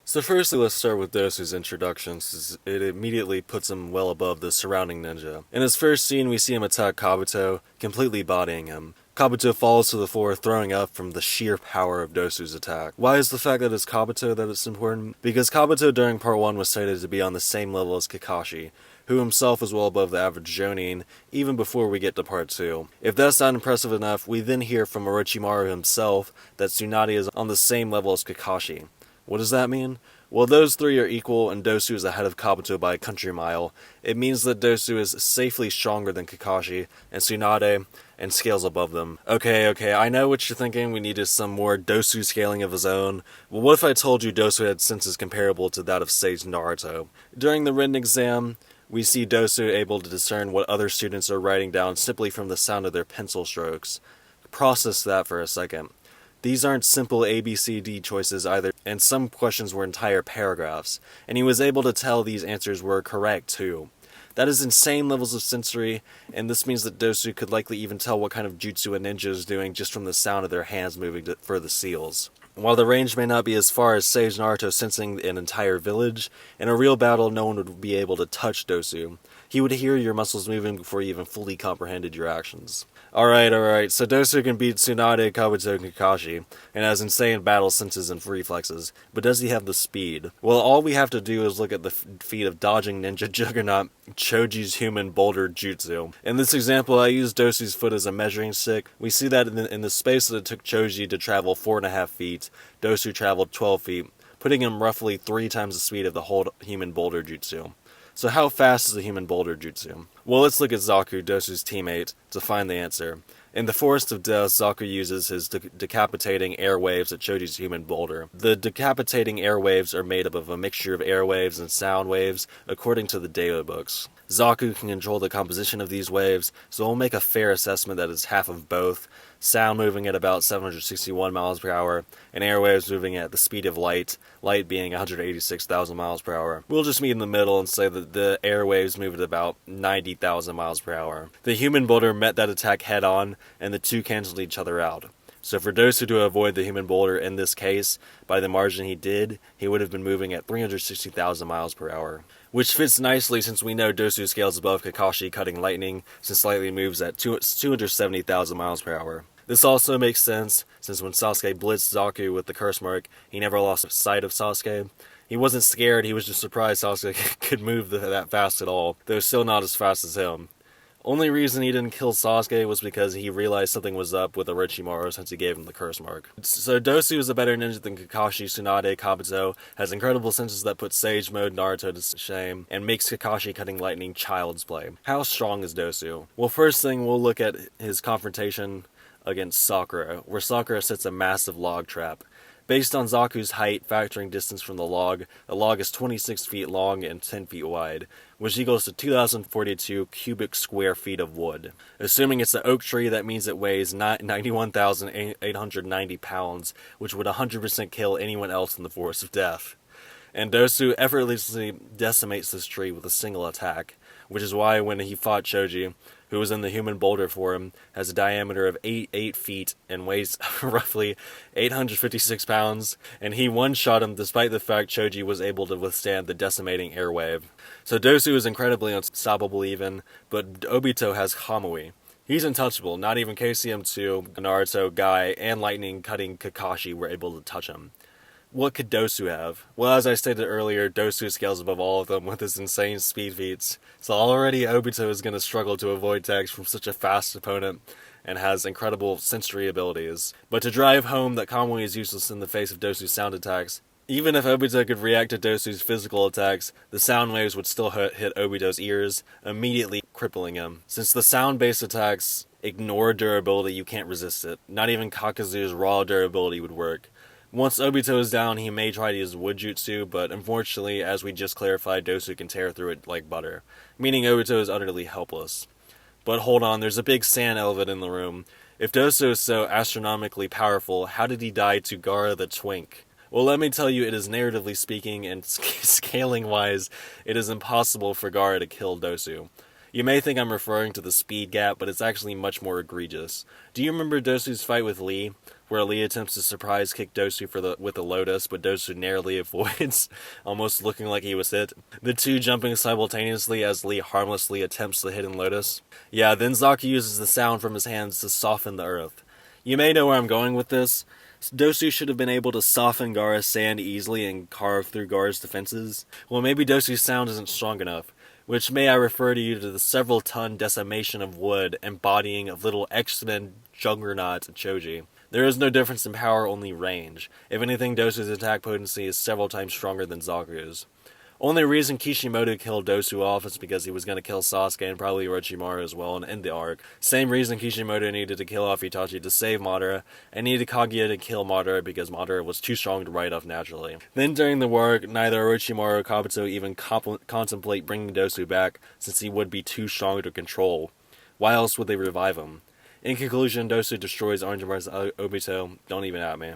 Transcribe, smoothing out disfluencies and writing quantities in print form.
So firstly, let's start with Dosu's introduction, since it immediately puts him well above the surrounding ninja. In his first scene, we see him attack Kabuto, completely bodying him. Kabuto falls to the floor, throwing up from the sheer power of Dosu's attack. Why is the fact that it's Kabuto that it's important? Because Kabuto during part 1 was cited to be on the same level as Kakashi, who himself was well above the average Jonin, even before we get to part 2. If that's not impressive enough, we then hear from Orochimaru himself that Tsunade is on the same level as Kakashi. What does that mean? Well, those three are equal and Dosu is ahead of Kabuto by a country mile. It means that Dosu is safely stronger than Kakashi and Tsunade and scales above them. Okay, I know what you're thinking, we needed some more Dosu scaling of his own. Well, what if I told you Dosu had senses comparable to that of Sage Naruto? During the written exam, we see Dosu able to discern what other students are writing down simply from the sound of their pencil strokes. Process that for a second. These aren't simple A, B, C, D choices either, and some questions were entire paragraphs, and he was able to tell these answers were correct too. That is insane levels of sensory, and this means that Dosu could likely even tell what kind of jutsu a ninja is doing just from the sound of their hands moving for the seals. While the range may not be as far as Sage Naruto sensing an entire village, in a real battle no one would be able to touch Dosu. He would hear your muscles moving before you even fully comprehended your actions. Alright, so Dosu can beat Tsunade, Kabuto, and Kakashi, and has insane battle senses and reflexes, but does he have the speed? Well, all we have to do is look at the feat of dodging ninja juggernaut Choji's human boulder jutsu. In this example, I used Dosu's foot as a measuring stick. We see that in the space that it took Choji to travel 4.5 feet, Dosu traveled 12 feet, putting him roughly 3 times the speed of the whole human boulder jutsu. So how fast is a human boulder jutsu? Well, let's look at Zaku, Dosu's teammate, to find the answer. In the Forest of Death, Zaku uses his decapitating airwaves at Choji's human boulder. The decapitating airwaves are made up of a mixture of airwaves and sound waves, according to the Data books. Zaku can control the composition of these waves, so we'll make a fair assessment that it's half of both, sound moving at about 761 miles per hour, and airwaves moving at the speed of light being 186,000 miles per hour. We'll just meet in the middle and say that the airwaves move at about 90,000 miles per hour. The human boulder met that attack head on, and the two canceled each other out. So for Dosu to avoid the human boulder in this case, by the margin he did, he would have been moving at 360,000 miles per hour. Which fits nicely since we know Dosu scales above Kakashi cutting lightning, since lightning moves at 270,000 miles per hour. This also makes sense, since when Sasuke blitzed Zaku with the curse mark, he never lost sight of Sasuke. He wasn't scared, he was just surprised Sasuke could move that fast at all, though still not as fast as him. Only reason he didn't kill Sasuke was because he realized something was up with Orochimaru since he gave him the curse mark. So Dosu is a better ninja than Kakashi, Tsunade, Kabuto, has incredible senses that put Sage Mode Naruto to shame, and makes Kakashi cutting lightning child's play. How strong is Dosu? Well, first thing we'll look at his confrontation against Sakura, where Sakura sets a massive log trap. Based on Zaku's height, factoring distance from the log is 26 feet long and 10 feet wide, which equals to 2,042 cubic square feet of wood. Assuming it's an oak tree, that means it weighs 91,890 pounds, which would 100% kill anyone else in the Forest of Death. And Dosu effortlessly decimates this tree with a single attack, which is why when he fought Choji, who was in the human boulder form, has a diameter of 8 feet and weighs roughly 856 pounds, and he one-shot him despite the fact Choji was able to withstand the decimating airwave. So Dosu is incredibly unstoppable even, but Obito has Kamui. He's untouchable, not even KCM2, Naruto, Guy, and Lightning cutting Kakashi were able to touch him. What could Dosu have? Well, as I stated earlier, Dosu scales above all of them with his insane speed feats, so already Obito is going to struggle to avoid attacks from such a fast opponent, and has incredible sensory abilities. But to drive home that Kamui is useless in the face of Dosu's sound attacks, even if Obito could react to Dosu's physical attacks, the sound waves would still hit Obito's ears, immediately crippling him. Since the sound-based attacks ignore durability, you can't resist it. Not even Kakazu's raw durability would work. Once Obito is down, he may try to use wood jutsu, but unfortunately, as we just clarified, Dosu can tear through it like butter, meaning Obito is utterly helpless. But hold on, there's a big sand elephant in the room. If Dosu is so astronomically powerful, how did he die to Gaara the Twink? Well, let me tell you, it is narratively speaking and scaling-wise, it is impossible for Gaara to kill Dosu. You may think I'm referring to the speed gap, but it's actually much more egregious. Do you remember Dosu's fight with Lee, where Lee attempts to surprise kick Dosu with a lotus, but Dosu narrowly avoids, almost looking like he was hit? The two jumping simultaneously as Lee harmlessly attempts the hidden lotus? Yeah, then Zaki uses the sound from his hands to soften the earth. You may know where I'm going with this. Dosu should have been able to soften Gaara's sand easily and carve through Gaara's defenses. Well, maybe Dosu's sound isn't strong enough, which may I refer to you to the several-ton decimation of wood embodying of little X-Men juggernaut Choji. There is no difference in power, only range. If anything, Dosu's attack potency is several times stronger than Zaku's. Only reason Kishimoto killed Dosu off is because he was going to kill Sasuke and probably Orochimaru as well and end the arc. Same reason Kishimoto needed to kill off Itachi to save Madara, and needed Kaguya to kill Madara because Madara was too strong to ride off naturally. Then during the war, neither Orochimaru or Kabuto even contemplate bringing Dosu back, since he would be too strong to control. Why else would they revive him? In conclusion, Dosu destroys Orochimaru's Obito. Don't even at me.